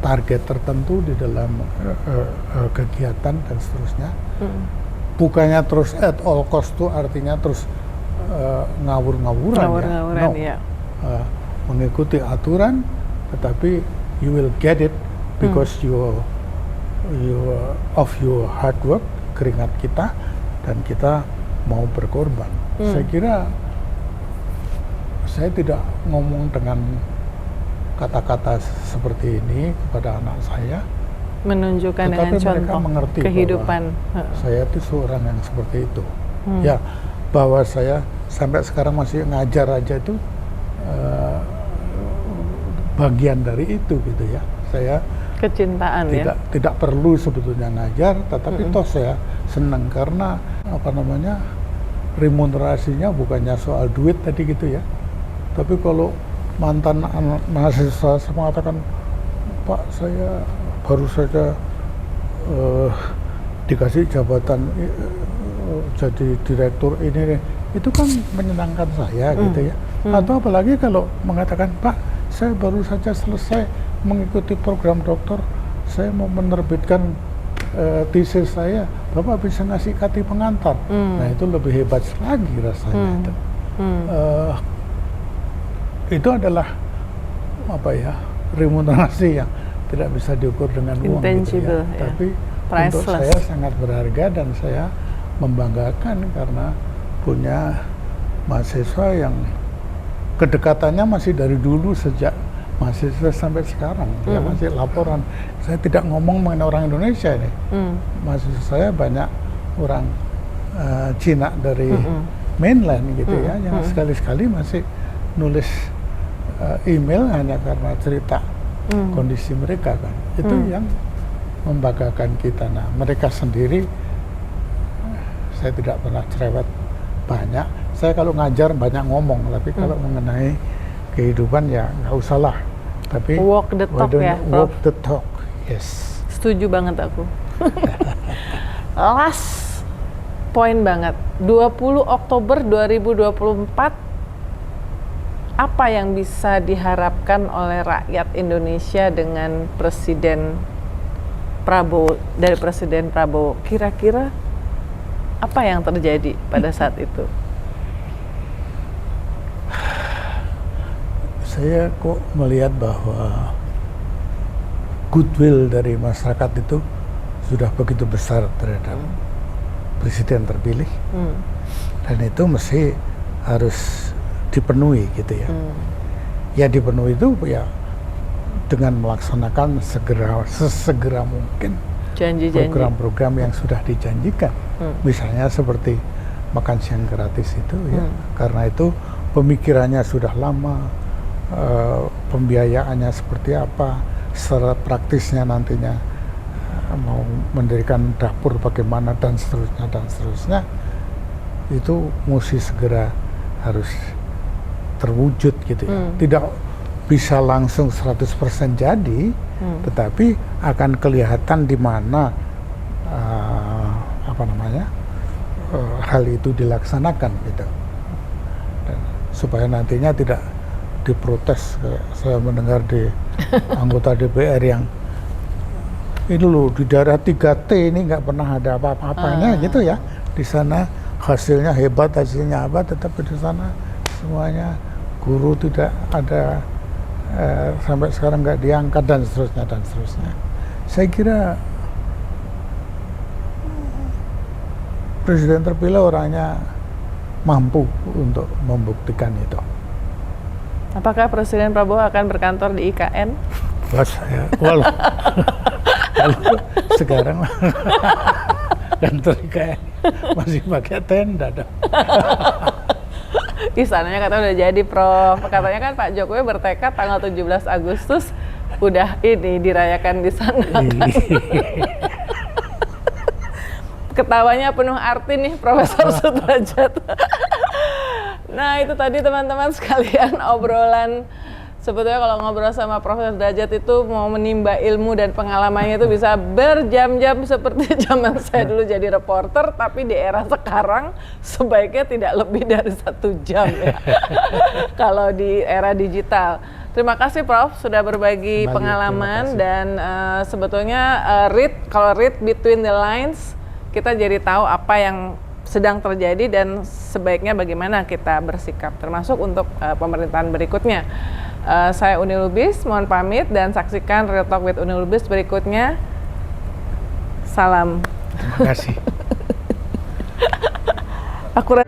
target tertentu di dalam kegiatan dan seterusnya. Bukannya terus at all cost tuh artinya terus ngawur-ngawuran ya. No.
Ya.
Mengikuti aturan, tetapi you will get it because of your hard work, keringat kita, dan kita mau berkorban. Saya kira saya tidak ngomong dengan kata-kata seperti ini kepada anak saya,
menunjukkan
tetapi
dengan contoh
mereka mengerti
kehidupan
saya itu seorang yang seperti itu. Ya, bahwa saya sampai sekarang masih ngajar aja itu bagian dari itu gitu ya. Saya
kecintaan
tidak perlu sebetulnya ngajar, tetapi toh saya senang karena remunerasinya bukannya soal duit tadi gitu ya. Tapi kalau mantan mahasiswa saya mengatakan, Pak, saya baru saja dikasih jabatan jadi direktur ini, itu kan menyenangkan saya gitu ya. Atau apalagi kalau mengatakan, Pak, saya baru saja selesai mengikuti program doktor, saya mau menerbitkan tesis saya, Bapak bisa ngasih kati pengantar. Nah itu lebih hebat lagi rasanya. Itu adalah remunerasi yang tidak bisa diukur dengan uang gitu ya. Tapi
priceless.
Untuk saya sangat berharga dan saya membanggakan karena punya mahasiswa yang kedekatannya masih dari dulu sejak mahasiswa sampai sekarang. Dia masih laporan. Saya tidak ngomong mengenai orang Indonesia ini. Mahasiswa saya banyak orang Cina dari mainland gitu ya, yang sekali-sekali masih nulis email hanya karena cerita kondisi mereka kan. Itu yang membanggakan kita. Nah, mereka sendiri saya tidak pernah cerewet banyak. Saya kalau ngajar banyak ngomong, tapi kalau mengenai kehidupan ya nggak usah lah. Tapi
walk the talk ya,
walk the talk, yes.
Setuju banget aku. Last point banget, 20 Oktober 2024, apa yang bisa diharapkan oleh rakyat Indonesia dengan Presiden Prabowo, dari Presiden Prabowo? Kira-kira apa yang terjadi pada saat itu?
Saya kok melihat bahwa goodwill dari masyarakat itu sudah begitu besar terhadap presiden terpilih, dan itu mesti harus dipenuhi gitu ya. Ya dipenuhi itu ya dengan melaksanakan sesegera mungkin program-program yang sudah dijanjikan. Misalnya seperti makan siang gratis itu ya, karena itu pemikirannya sudah lama, pembiayaannya seperti apa, secara praktisnya nantinya mau mendirikan dapur bagaimana dan seterusnya, itu mesti segera harus terwujud gitu ya. Tidak bisa langsung 100% jadi, tetapi akan kelihatan di mana hal itu dilaksanakan gitu. Dan supaya nantinya tidak diprotes, kayak saya mendengar di anggota DPR yang ini loh di daerah 3T ini nggak pernah ada apa-apanya gitu ya. Di sana hasilnya hebat, hasilnya apa, tetapi di sana semuanya guru tidak ada, sampai sekarang nggak diangkat dan seterusnya. Saya kira presiden terpilih orangnya mampu untuk membuktikan itu.
Apakah Presiden Prabowo akan berkantor di IKN?
Wah, saya walau sekarang kantor IKN masih pakai tenda dong.
Istananya katanya udah jadi, Prof. Katanya kan Pak Jokowi bertekad tanggal 17 Agustus udah ini dirayakan di sana. Ketawanya penuh arti nih Profesor Sudrajat. Nah itu tadi teman-teman sekalian obrolan. Sebetulnya kalau ngobrol sama Profesor Sudrajat itu mau menimba ilmu dan pengalamannya itu bisa berjam-jam seperti zaman saya dulu jadi reporter, tapi di era sekarang sebaiknya tidak lebih dari 1 jam ya. Kalau di era digital. Terima kasih Prof sudah berbagi pengalaman dan sebetulnya kalau read between the lines kita jadi tahu apa yang sedang terjadi dan sebaiknya bagaimana kita bersikap termasuk untuk pemerintahan berikutnya. Saya Uni Lubis, mohon pamit dan saksikan Real Talk with Uni Lubis berikutnya. Salam.
Terima kasih.
Aku